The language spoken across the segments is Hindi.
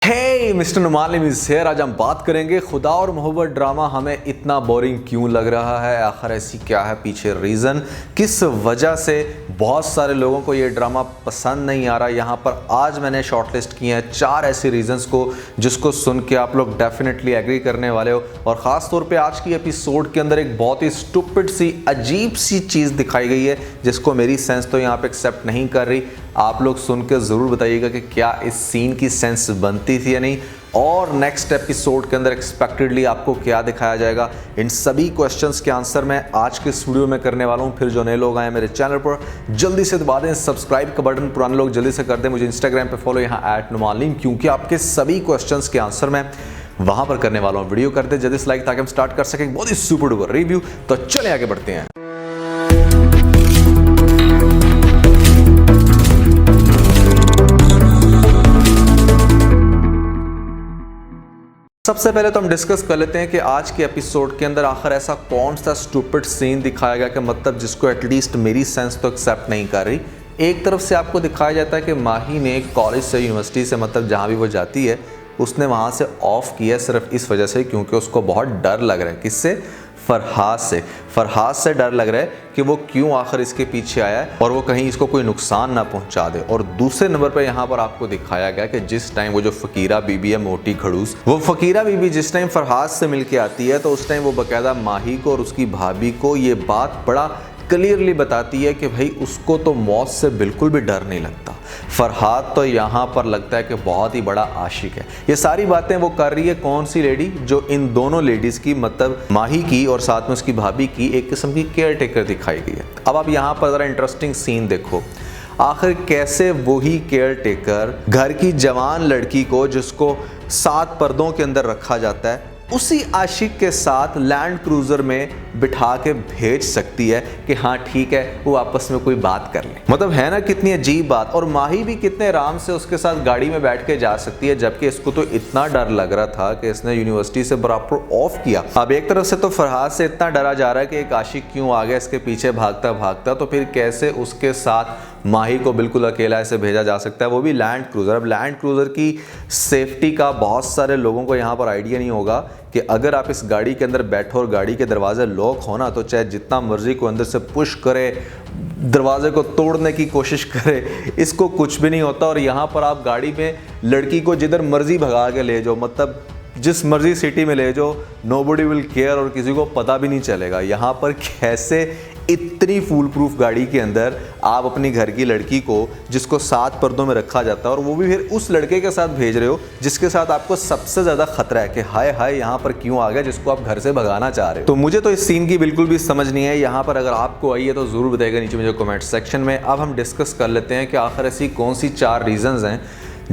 हे मिस्टर नुमान शेर, आज हम बात करेंगे खुदा और मोहब्बत ड्रामा हमें इतना बोरिंग क्यों लग रहा है। आखिर ऐसी क्या है पीछे रीज़न, किस वजह से बहुत सारे लोगों को ये ड्रामा पसंद नहीं आ रहा। यहाँ पर आज मैंने शॉर्टलिस्ट किए हैं 4 ऐसे रीज़न्स को जिसको सुन के आप लोग डेफिनेटली एग्री करने वाले हो। और ख़ास तौर पे आज की एपिसोड के अंदर एक बहुत ही स्टूपिड सी अजीब सी चीज़ दिखाई गई है जिसको मेरी सेंस तो यहाँ पे एक्सेप्ट नहीं कर रही। आप लोग सुन के ज़रूर बताइएगा कि क्या इस सीन की सेंस बनती थी या नहीं, और नेक्स्ट एपिसोड के अंदर एक्सपेक्टेडली आपको क्या दिखाया जाएगा। इन सभी क्वेश्चंस के आंसर मैं आज के इस वीडियो में करने वाला हूं। फिर जो नए लोग आए मेरे चैनल पर जल्दी से दबा दें सब्सक्राइब का बटन, पुराने लोग जल्दी से कर दें मुझे इंस्टाग्राम पे फॉलो यहाँ @नुमानलीम, क्योंकि आपके सभी क्वेश्चंस के आंसर मैं वहां पर करने वाला हूँ। वीडियो करते जल्दी से लाइक ताकि हम स्टार्ट कर सकें बहुत ही सुपर डुपर रिव्यू। तो चले आगे बढ़ते हैं। सबसे पहले तो हम डिस्कस कर लेते हैं कि आज के एपिसोड के अंदर आखिर ऐसा कौन सा स्टूपिड सीन दिखाया गया कि मतलब जिसको एटलीस्ट मेरी सेंस तो एक्सेप्ट नहीं कर रही। एक तरफ से आपको दिखाया जाता है कि माही ने कॉलेज से, यूनिवर्सिटी से, मतलब जहाँ भी वो जाती है उसने वहाँ से ऑफ किया सिर्फ इस वजह से क्योंकि उसको बहुत डर लग रहा है। किससे? फरहाद से डर लग रहा है कि वो क्यों आखिर इसके पीछे आया है और वो कहीं इसको कोई नुकसान ना पहुंचा दे। और दूसरे नंबर पर यहाँ पर आपको दिखाया गया कि जिस टाइम वो जो फ़कीरा बीबी है, मोटी खड़ूस, वो फ़कीरा बीबी जिस टाइम फरहाद से मिलके आती है तो उस टाइम वो बाकायदा माही को और उसकी भाभी को ये बात बड़ा क्लियरली बताती है कि भाई उसको तो मौत से बिल्कुल भी डर नहीं लगता। फरहाद तो यहाँ पर लगता है कि बहुत ही बड़ा आशिक है। ये सारी बातें वो कर रही है कौन सी लेडी? जो इन दोनों लेडीज़ की, मतलब माही की और साथ में उसकी भाभी की, एक किस्म की केयर टेकर दिखाई गई है। अब आप यहाँ पर ज़रा इंटरेस्टिंग सीन देखो, आखिर कैसे वही केयर टेकर घर की जवान लड़की को जिसको 7 पर्दों के अंदर रखा जाता है उसी आशिक के साथ लैंड क्रूज़र में बिठा के भेज सकती है कि हाँ ठीक है वो आपस में कोई बात कर ले। मतलब है ना कितनी अजीब बात। और माही भी कितने आराम से उसके साथ गाड़ी में बैठ के जा सकती है, जबकि इसको तो इतना डर लग रहा था कि इसने यूनिवर्सिटी से बराबर ऑफ किया। अब एक तरफ से तो फरहाद से इतना डरा जा रहा है कि एक आशिक क्यों आ गया इसके पीछे भागता भागता, तो फिर कैसे उसके साथ माही को बिल्कुल अकेला ऐसे भेजा जा सकता है, वो भी लैंड क्रूज़र। अब लैंड क्रूज़र की सेफ्टी का बहुत सारे लोगों को यहाँ पर आइडिया नहीं होगा कि अगर आप इस गाड़ी के अंदर बैठो और गाड़ी के दरवाजे लॉक हो ना, तो चाहे जितना मर्जी को अंदर से पुश करे, दरवाजे को तोड़ने की कोशिश करे, इसको कुछ भी नहीं होता। और यहाँ पर आप गाड़ी में लड़की को जिधर मर्जी भगा के ले जाओ, मतलब जिस मर्जी सिटी में ले जाओ, नोबडी विल केयर और किसी को पता भी नहीं चलेगा। यहाँ पर कैसे इतनी फूल प्रूफ गाड़ी के अंदर आप अपनी घर की लड़की को जिसको 7 पर्दों में रखा जाता है और वो भी फिर उस लड़के के साथ भेज रहे हो जिसके साथ आपको सबसे ज़्यादा खतरा है कि हाय हाय यहाँ पर क्यों आ गया, जिसको आप घर से भगाना चाह रहे हो। तो मुझे तो इस सीन की बिल्कुल भी समझ नहीं है। यहाँ पर अगर आपको आई है तो ज़रूर बताइएगा नीचे मुझे कमेंट सेक्शन में। अब हम डिस्कस कर लेते हैं कि आखिर ऐसी कौन सी 4 रीज़न्स हैं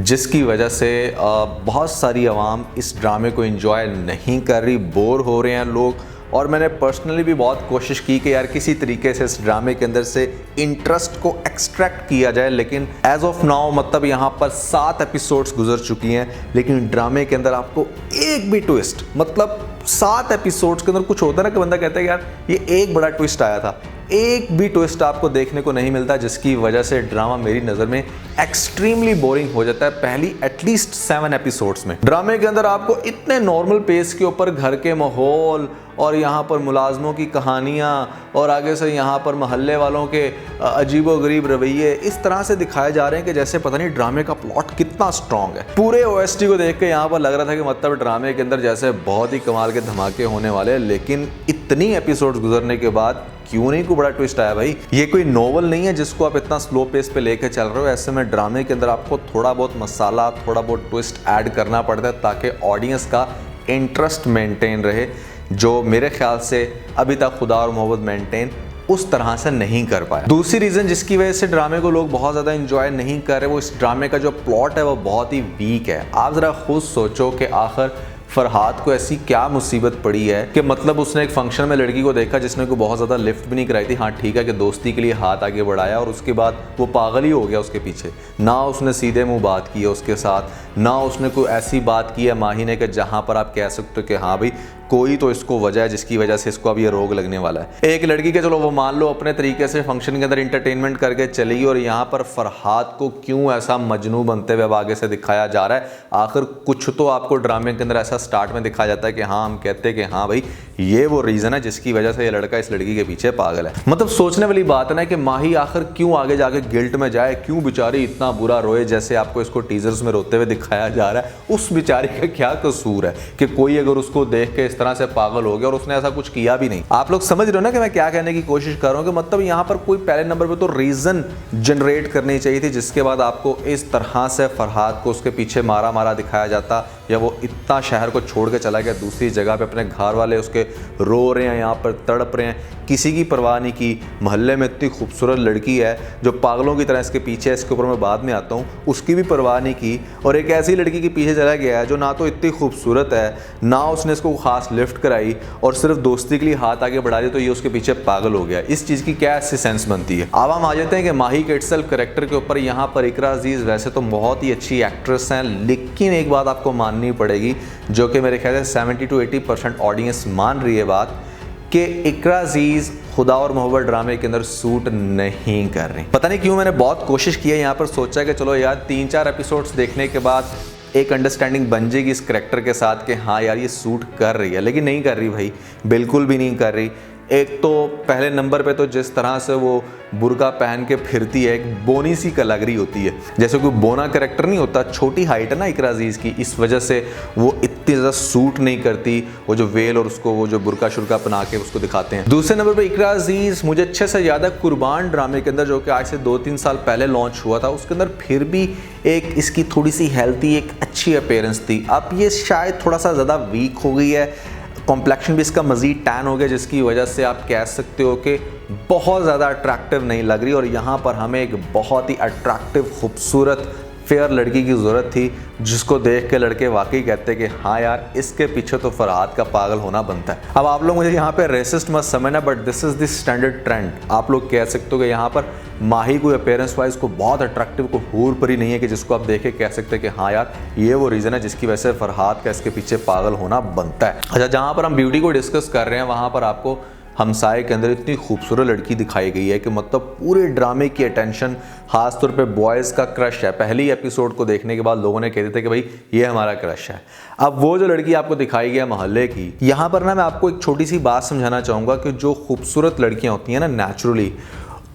जिसकी वजह से बहुत सारी आवाम इस ड्रामे को एंजॉय नहीं कर रही, बोर हो रहे हैं लोग। और मैंने पर्सनली भी बहुत कोशिश की कि यार किसी तरीके से इस ड्रामे के अंदर से इंटरेस्ट को एक्सट्रैक्ट किया जाए, लेकिन एज ऑफ नाउ मतलब यहाँ पर 7 एपिसोड्स गुजर चुकी हैं, लेकिन ड्रामे के अंदर आपको एक भी ट्विस्ट, मतलब 7 एपिसोड्स के अंदर कुछ होता है ना कि बंदा कहता है यार ये एक बड़ा ट्विस्ट आया था, एक भी ट्विस्ट आपको देखने को नहीं मिलता, जिसकी वजह से ड्रामा मेरी नज़र में एक्सट्रीमली बोरिंग हो जाता है पहली एटलीस्ट 7 एपिसोड्स में। ड्रामे के अंदर आपको इतने नॉर्मल पेस के ऊपर घर के माहौल और यहाँ पर मुलाजमों की कहानियाँ और आगे से यहाँ पर मोहल्ले वालों के अजीबोगरीब रवैये इस तरह से दिखाए जा रहे हैं कि जैसे पता नहीं ड्रामे का प्लॉट कितना स्ट्रॉन्ग है। पूरे ओएसटी को देख के यहाँ पर लग रहा था कि मतलब ड्रामे के अंदर जैसे बहुत ही कमाल के धमाके होने वाले हैं, लेकिन इतनी एपिसोड्स गुजरने के बाद क्यों नहीं कोई बड़ा ट्विस्ट आया भाई। ये कोई नोवेल नहीं है जिसको आप इतना स्लो पेस पे लेके चल रहे हो। ऐसे में ड्रामे के अंदर आपको थोड़ा बहुत मसाला, थोड़ा बहुत ट्विस्ट ऐड करना पड़ता है ताकि ऑडियंस का इंटरेस्ट मेंटेन रहे, जो मेरे ख्याल से अभी तक खुदा और मोहब्बत मेंटेन उस तरह से नहीं कर पाया। दूसरी रीज़न जिसकी वजह से ड्रामे को लोग बहुत ज़्यादा एंजॉय नहीं कर रहे, वो इस ड्रामे का जो प्लॉट है वो बहुत ही वीक है। आप ज़रा खुद सोचो कि आखिर फरहाद को ऐसी क्या मुसीबत पड़ी है कि मतलब उसने एक फंक्शन में लड़की को देखा जिसने को बहुत ज़्यादा लिफ्ट भी नहीं कराई थी। हाँ ठीक है कि दोस्ती के लिए हाथ आगे बढ़ाया और उसके बाद वो पागल ही हो गया उसके पीछे। ना उसने सीधे मुंह बात की है उसके साथ, ना उसने कोई ऐसी बात की है माही ने कि जहाँ पर आप कह सकते हो कि हाँ भाई कोई तो इसको वजह है जिसकी वजह से इसको अब ये रोग लगने वाला है। एक लड़की के चलो वो मान लो अपने तरीके से फंक्शन के अंदर इंटरटेनमेंट करके चली, और यहाँ पर फरहाद को क्यों ऐसा मजनू बनते हुए अब आगे से दिखाया जा रहा है। आखिर कुछ तो आपको ड्रामे के अंदर ऐसा स्टार्ट में दिखाया जाता है कि हाँ, हम कहते हैं कि हाँ भाई ये वो रीज़न है जिसकी वजह से ये लड़का इस लड़की के पीछे पागल है। मतलब सोचने वाली बात है ना कि माही आखिर क्यों आगे जाके गिल्ट में जाए, क्यों बेचारी इतना बुरा रोए जैसे आपको इसको टीजर्स में रोते हुए दिखाया जा रहा है। उस बेचारी का क्या कसूर है कि कोई अगर उसको देख के इस तरह से पागल हो गया और उसने ऐसा कुछ किया भी नहीं। आप लोग समझ रहे हो ना कि मैं क्या कहने की कोशिश कर रहा हूं कि मतलब यहाँ पर कोई पहले नंबर पे तो रीजन जनरेट करनी चाहिए थी, जिसके बाद आपको इस तरह से फरहाद को उसके पीछे मारा मारा दिखाया जाता, या वो इतना शहर को छोड़ के चला गया दूसरी जगह पे, अपने घर वाले उसके रो रहे हैं, यहाँ पर तड़प रहे हैं, किसी की परवाह नहीं की। मोहल्ले में इतनी खूबसूरत लड़की है जो पागलों की तरह इसके पीछे है, इसके ऊपर मैं बाद में आता हूँ, उसकी भी परवाह नहीं की, और एक ऐसी लड़की के पीछे चला गया है जो ना तो इतनी खूबसूरत है, ना उसने इसको खास लिफ्ट कराई, और सिर्फ दोस्ती के लिए हाथ आगे बढ़ा दिया, तो ये उसके पीछे पागल हो गया। इस चीज़ की क्या ऐसी सेंस बनती है। अब हम आ जाते हैं कि माही के इटसेल्फ कैरेक्टर के ऊपर। यहाँ पर इकरा अजीज़ वैसे तो बहुत ही अच्छी एक्ट्रेस हैं, लेकिन एक बात आपको माननी पड़ेगी जो कि मेरे ख्याल से 70 to 80% ऑडियंस मान रही है बात, कि इकरा अजीज़ खुदा और मोहब्बत ड्रामे के अंदर सूट नहीं कर रही। पता नहीं क्यों मैंने बहुत कोशिश की है, यहाँ पर सोचा कि चलो यार 3-4 एपिसोड्स देखने के बाद एक अंडरस्टैंडिंग बन जाएगी इस करैक्टर के साथ कि हाँ यार ये सूट कर रही है, लेकिन नहीं कर रही भाई, बिल्कुल भी नहीं कर रही। एक तो पहले नंबर पे तो जिस तरह से वो बुर्का पहन के फिरती है, एक बोनी सी कलागरी होती है, जैसे कोई बोना करैक्टर नहीं होता, छोटी हाइट है ना इकरा अजीज़ की, इस वजह से वो इतनी ज़्यादा सूट नहीं करती, वो जो वेल और उसको वो जो बुर्का शुर्का पहना के उसको दिखाते हैं। दूसरे नंबर पे इकरा अजीज़ मुझे अच्छे से याद है कुर्बान ड्रामे के अंदर, जो कि आज से 2-3 साल पहले लॉन्च हुआ था, उसके अंदर फिर भी एक इसकी थोड़ी सी हेल्थी एक अच्छी अपीयरेंस थी। अब ये शायद थोड़ा सा ज़्यादा वीक हो गई है, कॉम्प्लेक्शन भी इसका मज़ीद टैन हो गया, जिसकी वजह से आप कह सकते हो कि बहुत ज़्यादा अट्रैक्टिव नहीं लग रही। और यहाँ पर हमें एक बहुत ही अट्रैक्टिव खूबसूरत फेयर लड़की की ज़रूरत थी, जिसको देख के लड़के वाकई कहते हैं कि हाँ यार इसके पीछे तो फरहाद का पागल होना बनता है। अब आप लोग मुझे यहाँ पे रेसिस्ट मत समझना, but this is the standard trend. आप लोग कह सकते हो कि यहाँ पर माही कोई अपीयरेंस वाइज को बहुत अट्रैक्टिव को हूर परी नहीं है कि जिसको आप देख के कह सकते हैं कि हाँ यार ये वो रीज़न है जिसकी वजह से फरहाद का इसके पीछे पागल होना बनता है। अच्छा, जहाँ पर हम ब्यूटी को डिस्कस कर रहे हैं, वहाँ पर आपको हमसाये के अंदर इतनी खूबसूरत लड़की दिखाई गई है कि मतलब पूरे ड्रामे की अटेंशन खास तौर पे बॉयज़ का क्रश है। पहली एपिसोड को देखने के बाद लोगों ने कहते थे कि भाई ये हमारा क्रश है। अब वो जो लड़की आपको दिखाई गई है मोहल्ले की, यहाँ पर ना मैं आपको एक छोटी सी बात समझाना चाहूँगा कि जो खूबसूरत लड़कियाँ होती हैं ना नेचुरली,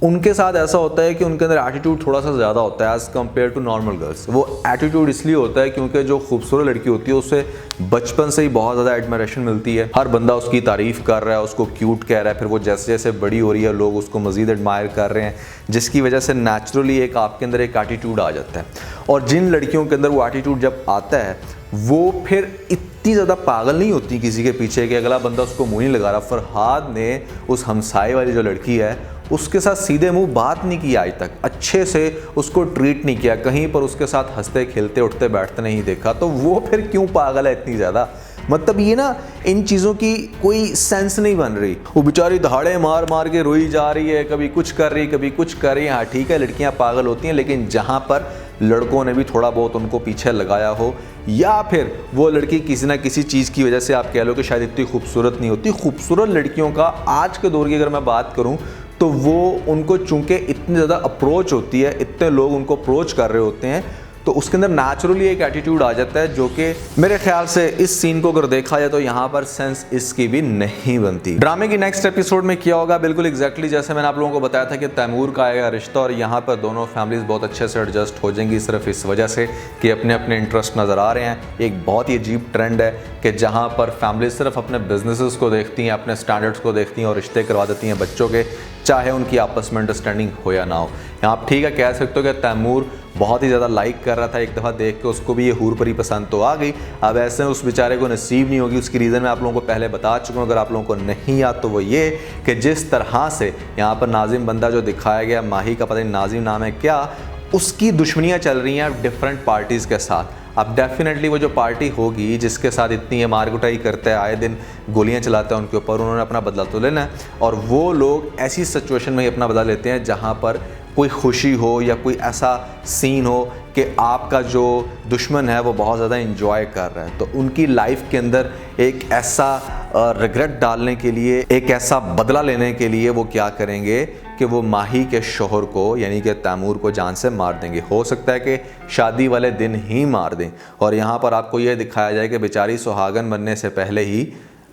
उनके साथ ऐसा होता है कि उनके अंदर एटीट्यूड थोड़ा सा ज़्यादा होता है as compare to normal girls. वो एटीट्यूड इसलिए होता है क्योंकि जो खूबसूरत लड़की होती है उससे बचपन से ही बहुत ज़्यादा एडमिरेशन मिलती है, हर बंदा उसकी तारीफ़ कर रहा है, उसको क्यूट कह रहा है, फिर वो जैसे जैसे बड़ी हो रही है लोग उसको मज़ीद एडमायर कर रहे हैं, जिसकी वजह से नेचुरली एक आपके अंदर एक एटीट्यूड आ जाता है। और जिन लड़कियों के अंदर वो एटीट्यूड जब आता है, वो फिर इतनी ज़्यादा पागल नहीं होती किसी के पीछे कि अगला बंदा उसको मुँह नहीं लगा रहा। फरहाद ने उस हमसाये वाली जो लड़की है उसके साथ सीधे मुंह बात नहीं की आज तक, अच्छे से उसको ट्रीट नहीं किया, कहीं पर उसके साथ हंसते खेलते उठते बैठते नहीं देखा, तो वो फिर क्यों पागल है इतनी ज़्यादा। मतलब ये ना इन चीज़ों की कोई सेंस नहीं बन रही। वो बेचारी दहाड़े मार मार के रोई जा रही है, कभी कुछ कर रही कभी कुछ कर रही है। हाँ ठीक है, लड़कियां पागल होती हैं, लेकिन जहाँ पर लड़कों ने भी थोड़ा बहुत उनको पीछे लगाया हो, या फिर वो लड़की किसी ना किसी चीज़ की वजह से आप कह लो कि शायद इतनी खूबसूरत नहीं होती। खूबसूरत लड़कियों का आज के दौर की अगर मैं बात करूँ तो वो उनको चूंकि इतनी ज़्यादा अप्रोच होती है, इतने लोग उनको अप्रोच कर रहे होते हैं, तो उसके अंदर नेचुरली एक एटीट्यूड आ जाता है, जो कि मेरे ख्याल से इस सीन को अगर देखा जाए तो यहाँ पर सेंस इसकी भी नहीं बनती। ड्रामे की नेक्स्ट एपिसोड में क्या होगा, बिल्कुल एग्जैक्टली जैसे मैंने आप लोगों को बताया था कि तैमूर का आएगा रिश्ता, और यहाँ पर दोनों फैमिलीज बहुत अच्छे से एडजस्ट हो जाएंगी, सिर्फ इस वजह से कि अपने अपने इंटरेस्ट नज़र आ रहे हैं। एक बहुत ही अजीब ट्रेंड है कि जहाँ पर फैमिली सिर्फ अपने बिजनेसेस को देखती हैं, अपने स्टैंडर्ड्स को देखती हैं और रिश्ते करवा देती हैं बच्चों के, चाहे उनकी आपस में अंडरस्टैंडिंग हो या ना हो। यहाँ आप ठीक है कह सकते हो कि तैमूर बहुत ही ज़्यादा लाइक कर रहा था, एक दफ़ा देख के उसको भी ये हूर परी पसंद तो आ गई। अब ऐसे में उस बेचारे को नसीब नहीं होगी। उसकी रीज़न मैं आप लोगों को पहले बता चुका हूँ, अगर आप लोगों को नहीं याद तो वो ये कि जिस तरह से यहाँ पर नाजिम बंदा जो दिखाया गया, माही का पता नहीं नाजिम नाम है क्या, उसकी दुश्मनियाँ चल रही हैं डिफरेंट पार्टीज़ के साथ। अब डेफिनेटली वो जो पार्टी होगी जिसके साथ इतनी ये मार कुटाई करते हैं, आए दिन गोलियां चलाते हैं उनके ऊपर, उन्होंने अपना बदला तो लेना है, और वो लोग ऐसी सिचुएशन में ही अपना बदला लेते हैं जहां पर कोई खुशी हो या कोई ऐसा सीन हो कि आपका जो दुश्मन है वो बहुत ज़्यादा इंजॉय कर रहा है, तो उनकी लाइफ के अंदर एक ऐसा रिग्रेट डालने के लिए, एक ऐसा बदला लेने के लिए वो क्या करेंगे कि वो माही के शोहर को यानी कि तैमूर को जान से मार देंगे। हो सकता है कि शादी वाले दिन ही मार दें और यहाँ पर आपको ये दिखाया जाए कि बेचारी सुहागन बनने से पहले ही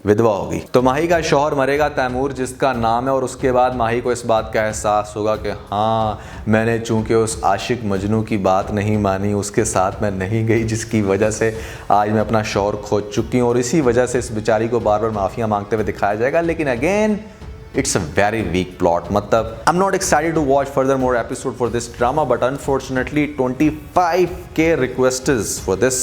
विधवा होगी। तो माही का शौहर मरेगा तैमूर जिसका नाम है, और उसके बाद माही को इस बात का एहसास होगा कि हाँ, मैंने चूंकि उस आशिक मजनू की बात नहीं मानी, उसके साथ मैं नहीं गई, जिसकी वजह से आज मैं अपना शौहर खो चुकी हूँ, और इसी वजह से इस बेचारी को बार बार माफ़िया मांगते हुए दिखाया जाएगा। लेकिन again it's a very weak plot। मतलब I'm not excited to watch further more episode for this drama, but unfortunately 25k requests for this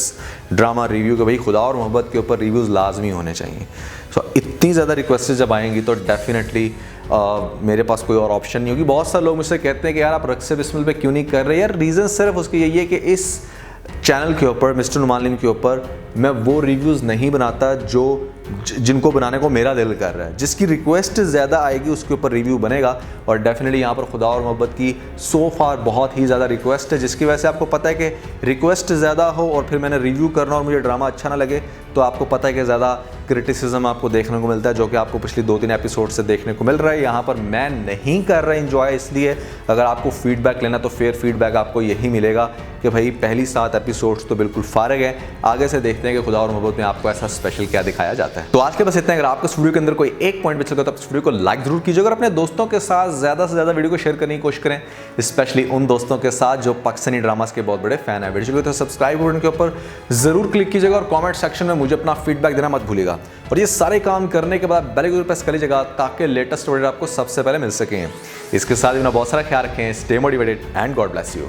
drama review कि भाई खुदा और मोहब्बत के ऊपर रिव्यूज़ लाजमी होने चाहिए। सो इतनी ज़्यादा रिक्वेस्ट जब आएंगी तो डेफिनेटली मेरे पास कोई और ऑप्शन नहीं होगी। बहुत सारे लोग मुझसे कहते हैं कि यार आप रक्स बिस्मिल पे क्यों नहीं कर रहे। यार रीज़न सिर्फ उसकी यही है कि इस चैनल के ऊपर मिस्टर नुमान अली के ऊपर मैं वो रिव्यूज़ नहीं बनाता जो जिनको बनाने को मेरा दिल कर रहा है। जिसकी रिक्वेस्ट ज़्यादा आएगी उसके ऊपर रिव्यू बनेगा, और डेफिनेटली यहाँ पर खुदा और मोहब्बत की सो फार बहुत ही ज़्यादा रिक्वेस्ट है, जिसकी वजह से आपको पता है कि रिक्वेस्ट ज़्यादा हो और फिर मैंने रिव्यू करना और मुझे ड्रामा अच्छा ना लगे तो आपको पता है कि ज़्यादा क्रिटिसिज्म आपको देखने को मिलता है, जो कि आपको पिछली 2-3 एपिसोड से देखने को मिल रहा है। यहाँ पर मैं नहीं कर रहा इंजॉय, इसलिए अगर आपको फीडबैक लेना तो फेयर फीडबैक आपको यही मिलेगा कि भाई पहली 7 एपिसोड्स तो बिल्कुल फारिग है, आगे से देखते हैं कि खुदा और मोहब्बत में आपको ऐसा स्पेशल क्या दिखाया जाता है। तो आज के बस इतना। अगर आपको इस वीडियो के अंदर कोई एक पॉइंट अच्छा लगा तो आप इस वीडियो को लाइक जरूर कीजिए, और अपने दोस्तों के साथ ज़्यादा से ज़्यादा वीडियो को शेयर करने की कोशिश करें, स्पेशली उन दोस्तों के साथ जो पाकिस्तानी ड्रामास के बहुत बड़े फैन है। वीडियो को तो सब्सक्राइब बटन के ऊपर ज़रूर क्लिक कीजिएगा और कॉमेंट सेक्शन में मुझे अपना फीडबैक देना मत भूलिएगा, और ये सारे काम करने के बाद बेल आइकन प्रेस कर लीजिएगा ताकि लेटेस्ट वीडियो आपको सबसे पहले मिल सकें। इसके साथ ही अपना बहुत सारा ख्याल रखें। Stay motivated and God bless you.